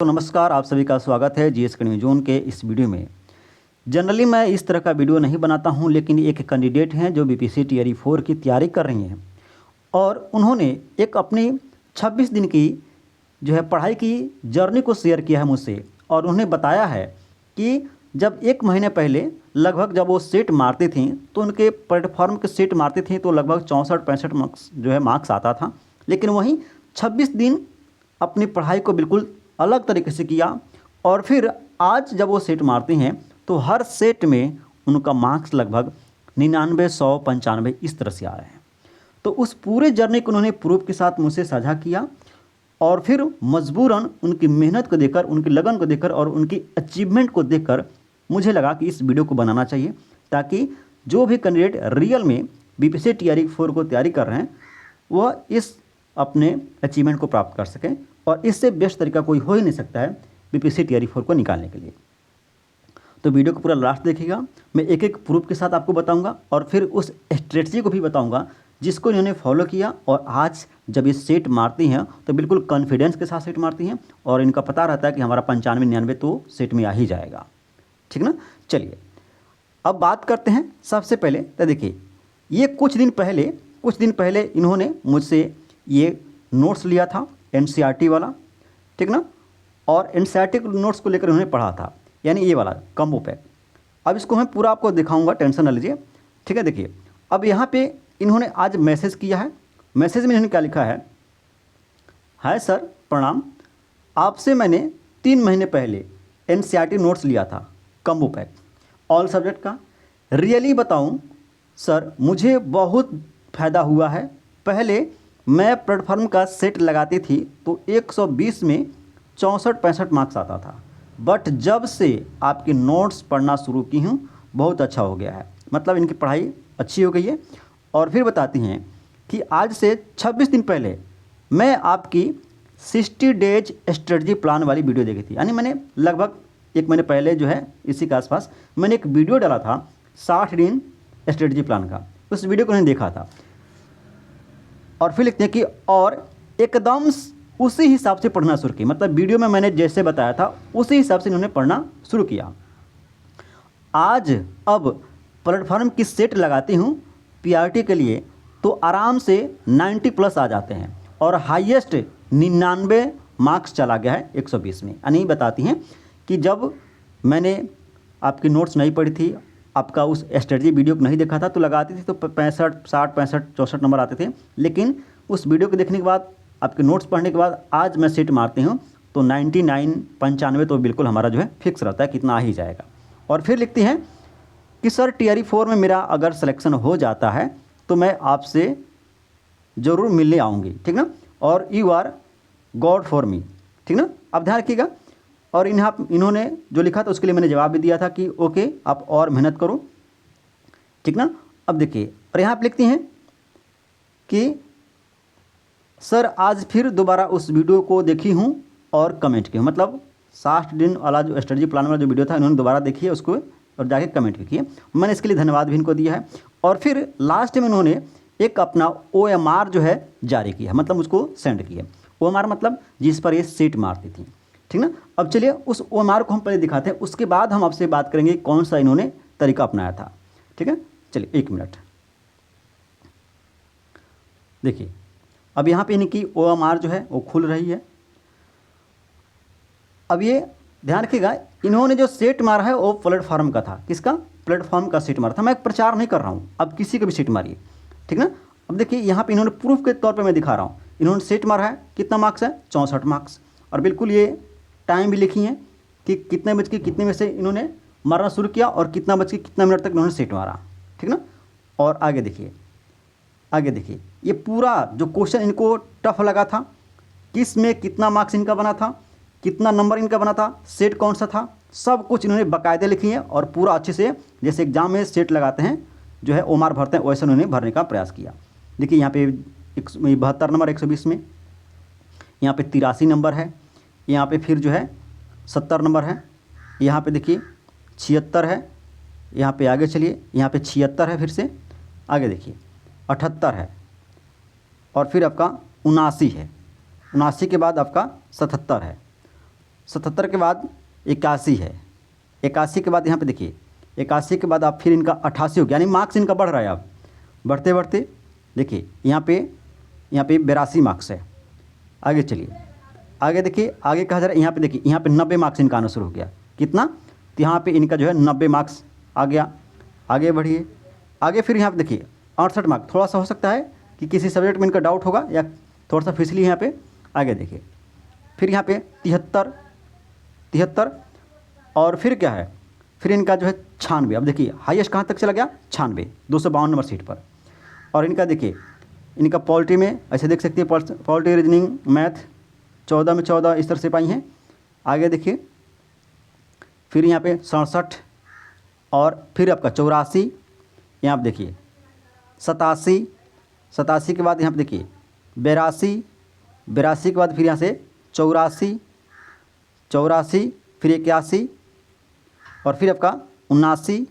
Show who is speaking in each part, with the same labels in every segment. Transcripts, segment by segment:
Speaker 1: तो नमस्कार, आप सभी का स्वागत है जीएस एकेडमी जोन के इस वीडियो में। जनरली मैं इस तरह का वीडियो नहीं बनाता हूं, लेकिन एक कैंडिडेट हैं जो बीपीएससी टीआरई 4 की तैयारी कर रही हैं और उन्होंने एक अपनी 26 दिन की जो है पढ़ाई की जर्नी को शेयर किया है मुझसे। और उन्होंने बताया है कि जब 1 महीने पहले लगभग जब वो सेट मारती थी तो उनके प्लेटफॉर्म के सेट मारती थी तो लगभग 64-65 मार्क्स आता था। लेकिन वहीं 26 दिन अपनी पढ़ाई को बिल्कुल अलग तरीके से किया और फिर आज जब वो सेट मारती हैं तो हर सेट में उनका मार्क्स लगभग 99, 100, 95 इस तरह से आ रहे हैं। तो उस पूरे जर्नी को उन्होंने प्रूफ के साथ मुझसे साझा किया और फिर मजबूरन उनकी मेहनत को देखकर, उनकी लगन को देखकर और उनकी अचीवमेंट को देखकर मुझे लगा कि इस वीडियो को बनाना चाहिए ताकि जो भी कैंडिडेट रियल में बीपीएससी टीआरई 4 को तैयारी कर रहे हैं वह इस अपने अचीवमेंट को प्राप्त कर सकें। और इससे बेस्ट तरीका कोई हो ही नहीं सकता है बीपीएससी टीआरई 4 को निकालने के लिए। तो वीडियो को पूरा लास्ट देखिएगा, मैं एक एक प्रूफ के साथ आपको बताऊंगा और फिर उस स्ट्रेटजी को भी बताऊंगा जिसको इन्होंने फॉलो किया और आज जब ये सेट मारती हैं तो बिल्कुल कॉन्फिडेंस के साथ सेट मारती हैं और इनका पता रहता है कि हमारा 95-99 तो सेट में आ ही जाएगा। ठीक ना। चलिए अब बात करते हैं। सबसे पहले तो देखिए, ये कुछ दिन पहले इन्होंने मुझसे ये नोट्स लिया था एनसीईआरटी वाला, ठीक ना। और एनसीईआरटी नोट्स को लेकर उन्होंने पढ़ा था, यानी ये वाला कॉम्बो पैक। अब इसको मैं पूरा आपको दिखाऊंगा, टेंशन ना लीजिए, ठीक है। देखिए अब यहाँ पे इन्होंने आज मैसेज किया है। मैसेज में इन्होंने क्या लिखा है? हाय सर, प्रणाम। आपसे मैंने 3 महीने पहले एनसीईआरटी नोट्स लिया था कॉम्बो पैक ऑल सब्जेक्ट का। रियली बताऊं सर, मुझे बहुत फ़ायदा हुआ है। पहले मैं प्लेटफॉर्म का सेट लगाती थी तो 120 में 64-65 मार्क्स आता था, बट जब से आपके नोट्स पढ़ना शुरू की हूँ बहुत अच्छा हो गया है। मतलब इनकी पढ़ाई अच्छी हो गई है। और फिर बताती हैं कि आज से 26 दिन पहले मैं आपकी 60 डेज स्ट्रेटजी प्लान वाली वीडियो देखी थी। यानी मैंने लगभग 1 महीने पहले जो है इसी के आसपास मैंने एक वीडियो डाला था 60 दिन स्ट्रेटजी प्लान का। उस वीडियो को उन्होंने देखा था और फिर लिखते हैं कि और एकदम उसी हिसाब से पढ़ना शुरू किया। मतलब वीडियो में मैंने जैसे बताया था उसी हिसाब से इन्होंने पढ़ना शुरू किया। आज अब प्लेटफॉर्म की सेट लगाती हूँ पीआरटी के लिए तो आराम से 90+ आ जाते हैं और हाईएस्ट 99 मार्क्स चला गया है 120 में। यानी बताती हैं कि जब मैंने आपकी नोट्स नहीं पढ़ी थी, आपका उस स्ट्रेटजी वीडियो को नहीं देखा था तो लगाती थी तो 65, 60, 65, 64 नंबर आते थे। लेकिन उस वीडियो को देखने के बाद, आपके नोट्स पढ़ने के बाद आज मैं सेट मारती हूँ तो 99, 95 तो बिल्कुल हमारा जो है फिक्स रहता है, कितना आ ही जाएगा। और फिर लिखती हैं कि सर टीआरई 4 में मेरा अगर सिलेक्शन हो जाता है तो मैं आपसे ज़रूर मिलने आऊँगी, ठीक ना। और you are God for me, ठीक ना। अब ध्यान रखिएगा। और इन्होंने जो लिखा था उसके लिए मैंने जवाब भी दिया था कि ओके आप और मेहनत करो, ठीक ना। अब देखिए, और यहाँ पर लिखती हैं कि सर आज फिर दोबारा उस वीडियो को देखी हूँ और कमेंट की हूँ। मतलब 60 दिन वाला जो स्ट्रेटजी प्लान वाला जो वीडियो था इन्होंने दोबारा देखी है उसको और जाके कमेंट भी किए। मैंने इसके लिए धन्यवाद भी इनको दिया है। और फिर लास्ट में उन्होंने एक अपना OMR जो है जारी किया, मतलब उसको सेंड किया। OMR मतलब जिस पर ये सीट मारती थी, ठीक ना। अब चलिए उस OMR को हम पहले दिखाते हैं, उसके बाद हम आपसे बात करेंगे कौन सा इन्होंने तरीका अपनाया था, ठीक है। चलिए 1 मिनट। देखिए अब यहाँ पे इनकी OMR जो है वो खुल रही है। अब ये ध्यान रखिएगा, इन्होंने जो सेट मारा है वो प्लेटफॉर्म का था। किसका? प्लेटफॉर्म का सेट मारा था। मैं एक प्रचार नहीं कर रहा हूँ, अब किसी का भी सेट मारिए, ठीक ना। अब देखिए यहाँ पे इन्होंने प्रूफ के तौर पे मैं दिखा रहा हूँ। इन्होंने सेट मारा है, कितना मार्क्स है? 64 मार्क्स। और बिल्कुल ये टाइम भी लिखी है कि कितने बज के कितने में से इन्होंने मारना शुरू किया और कितना बज के कितना मिनट तक इन्होंने सेट मारा, ठीक ना। और आगे देखिए, आगे देखिए, ये पूरा जो क्वेश्चन इनको टफ लगा था, किस में कितना मार्क्स इनका बना था, कितना नंबर इनका बना था, सेट कौन सा था, सब कुछ इन्होंने बाकायदे लिखी है और पूरा अच्छे से जैसे एग्जाम में सेट लगाते हैं जो है OMR भरते हैं वैसे उन्होंने भरने का प्रयास किया। देखिए यहाँ पे 72 नंबर 120 में, यहाँ पे 83 नंबर है, यहाँ पे फिर जो है 70 नंबर है, यहाँ पे देखिए 76 है, यहाँ पे आगे चलिए, यहाँ पे 76 है, फिर से आगे देखिए 78 है और फिर आपका 79 है, 79 के बाद आपका 77 है, 77 के बाद 81 है, 81 के बाद यहाँ पे देखिए 81 के बाद आप फिर इनका 88 हो गया, यानी मार्क्स इनका बढ़ रहा है। अब बढ़ते बढ़ते देखिए यहाँ पे 82 मार्क्स है। आगे चलिए, आगे देखिए, आगे कहा जा रहा है यहाँ पे देखिए, यहाँ पे 90 मार्क्स इनका आना शुरू हो गया। कितना? तो यहाँ पे इनका जो है 90 मार्क्स आ गया। आगे बढ़िए, आगे फिर यहाँ पे देखिए 68 मार्क्स। थोड़ा सा हो सकता है कि किसी सब्जेक्ट में इनका डाउट होगा या थोड़ा सा फिसली यहाँ पे। आगे देखिए फिर यहाँ पे 73 और फिर क्या है, फिर इनका जो है 96। अब देखिए हाईएस्ट कहाँ तक चला गया? 96, 252 नंबर सीट पर। और इनका देखिए, इनका पॉलिटी में ऐसे देख सकते हैं, पॉलिटी, रीजनिंग, मैथ 14 में 14 इस तरह से पाई हैं। आगे देखिए फिर यहाँ पे 67 और फिर आपका 84, यहाँ पे देखिए 87 के बाद यहाँ पे देखिए 82 के बाद फिर यहाँ से 84 फिर 81 और फिर आपका 79,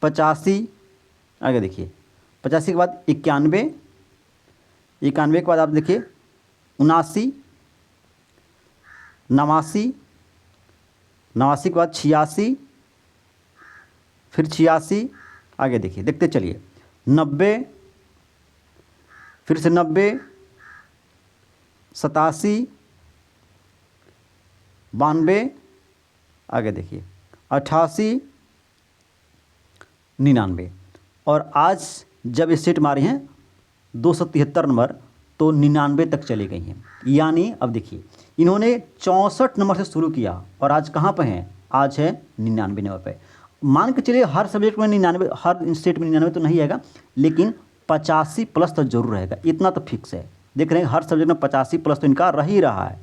Speaker 1: 85। आगे देखिए 85 के बाद 91 के बाद आप देखिए 79, 89 के बाद 86, फिर 86। आगे देखिए, देखते चलिए 90, फिर से 90, 87, 92। आगे देखिए 88, 99। और आज जब ये सीट मारी हैं 273 नंबर, तो 99 तक चली गई हैं। यानी अब देखिए इन्होंने 64 नंबर से शुरू किया और आज कहाँ पर हैं? आज है 99 नंबर पे। मान के चलिए हर सब्जेक्ट में 99, हर स्टेट में 99 तो नहीं आएगा, लेकिन 85 प्लस तो जरूर रहेगा, इतना तो फिक्स है। देख रहे हैं हर सब्जेक्ट में 85 प्लस तो इनका रह ही रहा है।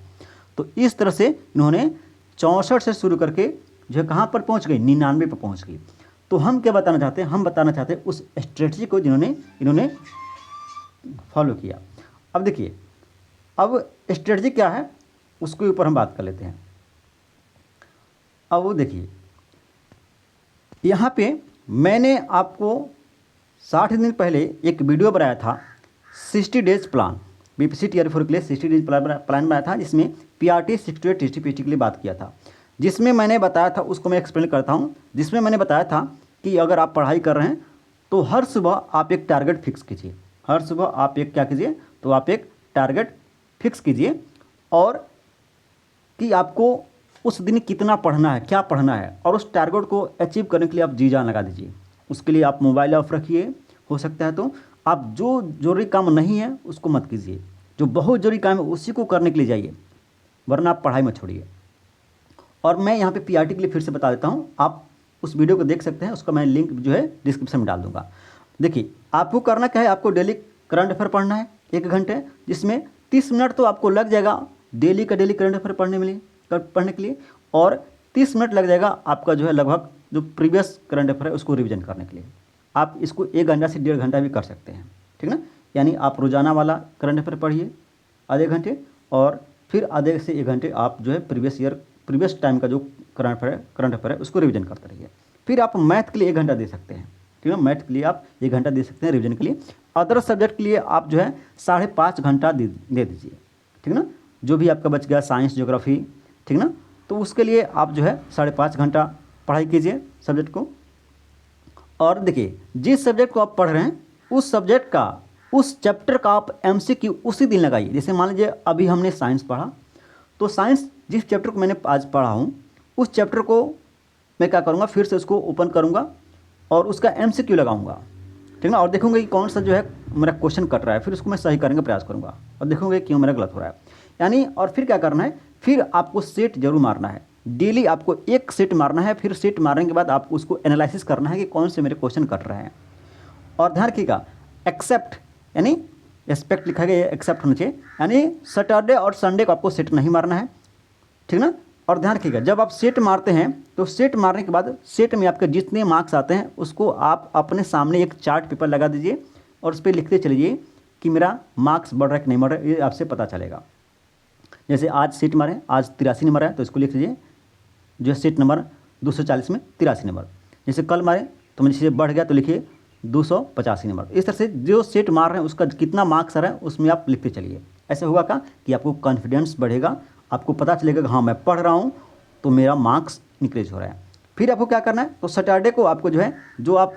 Speaker 1: तो इस तरह से इन्होंने 64 से शुरू करके जो है कहाँ पर पहुँच गई? 99 पर पहुँच गई। तो हम क्या बताना चाहते हैं? हम बताना चाहते हैं उस स्ट्रेटजी को जिन्होंने इन्होंने फॉलो किया। अब देखिए, अब स्ट्रेटजी क्या है उसके ऊपर हम बात कर लेते हैं। अब वो देखिए यहाँ पे मैंने आपको 60 दिन पहले एक वीडियो बनाया था, 60 डेज प्लान, बीपीएससी टीआरई 4 के लिए 60 डेज प्लान बनाया था, जिसमें पीआरटी 68 टीटी पीटी के लिए बात किया था। जिसमें मैंने बताया था, उसको मैं एक्सप्लेन करता हूँ। जिसमें मैंने बताया था कि अगर आप पढ़ाई कर रहे हैं तो हर सुबह आप एक टारगेट फिक्स कीजिए। हर सुबह आप एक क्या कीजिए? तो आप एक टारगेट फिक्स कीजिए, और कि आपको उस दिन कितना पढ़ना है, क्या पढ़ना है, और उस टारगेट को अचीव करने के लिए आप जी जान लगा दीजिए। उसके लिए आप मोबाइल ऑफ रखिए, हो सकता है तो आप जो जरूरी काम नहीं है उसको मत कीजिए, जो बहुत जरूरी काम है उसी को करने के लिए जाइए, वरना आप पढ़ाई मत छोड़िए। और मैं यहाँ पे पीआरटी के लिए फिर से बता देता हूँ, आप उस वीडियो को देख सकते हैं, उसका मैं लिंक जो है डिस्क्रिप्शन में डाल दूँगा। देखिए आपको करना क्या है, आपको डेली करंट अफेयर पढ़ना है 1 घंटे, जिसमें 30 मिनट तो आपको लग जाएगा डेली का डेली करंट अफेयर पढ़ने के लिए, और 30 मिनट लग जाएगा आपका जो है लगभग जो प्रीवियस करंट अफेयर है उसको रिवीजन करने के लिए। आप इसको 1 घंटा से 1.5 घंटा भी कर सकते हैं, ठीक ना। यानी आप रोजाना वाला करंट अफेयर पढ़िए आधे घंटे, और फिर आधे से 1 घंटे आप जो है प्रीवियस टाइम का जो करंट अफेयर है उसको रिवीजन करते रहिए। फिर आप मैथ के लिए 1 घंटा दे सकते हैं, ठीक है। मैथ के लिए आप 1 घंटा दे सकते हैं रिवीजन के लिए। अदर सब्जेक्ट के लिए आप जो है 5.5 घंटा दे दीजिए, ठीक ना। जो भी आपका बच गया साइंस, ज्योग्राफी, ठीक ना, तो उसके लिए आप जो है 5.5 घंटा पढ़ाई कीजिए सब्जेक्ट को। और देखिए जिस सब्जेक्ट को आप पढ़ रहे हैं उस सब्जेक्ट का, उस चैप्टर का आप एमसीक्यू उसी दिन लगाइए। जैसे मान लीजिए अभी हमने साइंस पढ़ा, तो साइंस जिस चैप्टर को मैंने आज पढ़ा हूँ उस चैप्टर को मैं क्या करूँगा, फिर से उसको ओपन करूँगा और उसका एमसीक्यू लगाऊंगा, ठीक ना। और देखूंगा कि कौन सा जो है मेरा क्वेश्चन कट रहा है, फिर उसको मैं सही करने का प्रयास करूँगा और देखूंगा क्यों मेरा गलत हो रहा है। यानी और फिर क्या करना है, फिर आपको सेट जरूर मारना है, डेली आपको 1 सेट मारना है। फिर सेट मारने के बाद आपको उसको एनालिसिस करना है कि कौन से मेरे क्वेश्चन कट रहे हैं। और ध्यान रखिएगा, एक्सेप्ट यानी एक्सपेक्ट लिखा गया, एक्सेप्ट होना चाहिए, यानी सैटरडे और संडे को आपको सेट नहीं मारना है, ठीक ना। और ध्यान रखिएगा, जब आप सेट मारते हैं तो सेट मारने के बाद सेट में आपके जितने मार्क्स आते हैं उसको आप अपने सामने एक चार्ट पेपर लगा दीजिए और उस पर लिखते चलिए कि मेरा मार्क्स बढ़ रहा है कि नहीं बढ़ रहा है, ये आपसे पता चलेगा। जैसे आज सेट मारे, आज 83 नंबर है तो इसको लिख लीजिए जो है सेट नंबर 240 में 83 नंबर। जैसे कल मारे तो मैं जैसे बढ़ गया तो लिखिए 285 नंबर। इस तरह से जो सेट मार रहे हैं उसका कितना मार्क्स आ रहा है उसमें आप लिखते चलिए। ऐसे होगा क्या कि आपको कॉन्फिडेंस बढ़ेगा आपको पता चलेगा कि हाँ मैं पढ़ रहा हूँ तो मेरा मार्क्स इंक्रीज हो रहा है। फिर आपको क्या करना है, तो सैटरडे को आपको जो आप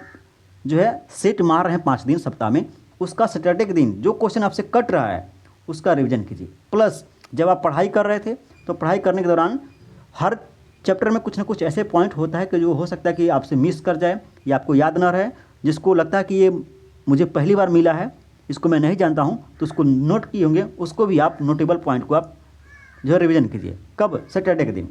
Speaker 1: सेट मार रहे हैं 5 दिन सप्ताह में, उसका सैटरडे के दिन जो क्वेश्चन आपसे कट रहा है उसका रिवीजन कीजिए। प्लस जब आप पढ़ाई कर रहे थे तो पढ़ाई करने के दौरान हर चैप्टर में कुछ ना कुछ ऐसे पॉइंट होता है कि जो हो सकता है कि आपसे मिस कर जाए या आपको याद ना रहे, जिसको लगता है कि ये मुझे पहली बार मिला है, इसको मैं नहीं जानता हूँ, तो उसको नोट किए होंगे, उसको भी आप नोटेबल पॉइंट को आप रिवीजन कीजिए। कब? सैटरडे के दिन।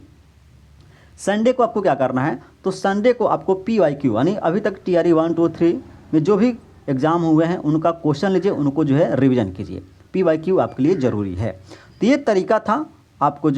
Speaker 1: संडे को आपको क्या करना है, तो संडे को आपको PYQ यानी अभी तक TRE 1, 2, 3 में जो भी एग्ज़ाम हुए हैं उनका क्वेश्चन लीजिए, उनको रिवीजन कीजिए। PYQ आपके लिए ज़रूरी है। तो ये तरीका था आपको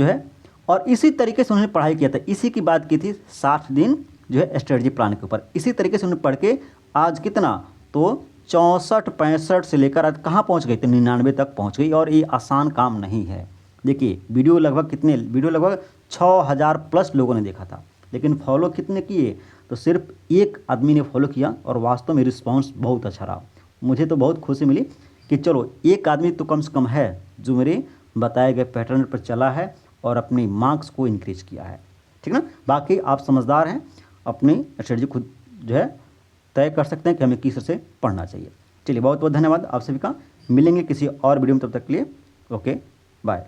Speaker 1: और इसी तरीके से उन्होंने पढ़ाई किया था। इसी की बात की थी 60 दिन स्ट्रेटजी प्लान के ऊपर। इसी तरीके से उन्होंने पढ़ के आज कितना, तो 64-65 से लेकर आज कहाँ पहुँच गई, तो 99 तक पहुँच गई। और ये आसान काम नहीं है। देखिए वीडियो लगभग 6000 प्लस लोगों ने देखा था, लेकिन फॉलो कितने किए, तो सिर्फ एक आदमी ने फॉलो किया और वास्तव में रिस्पांस बहुत अच्छा रहा। मुझे तो बहुत खुशी मिली कि चलो एक आदमी तो कम से कम है जो मेरे बताए गए पैटर्न पर चला है और अपनी मार्क्स को इंक्रीज किया है। ठीक ना? बाकी आप समझदार हैं, अपनी स्ट्रेटजी खुद तय कर सकते हैं कि हमें किस तरह से पढ़ना चाहिए। चलिए बहुत बहुत धन्यवाद आप सभी का। मिलेंगे किसी और वीडियो में, तब तक के लिए ओके बाय।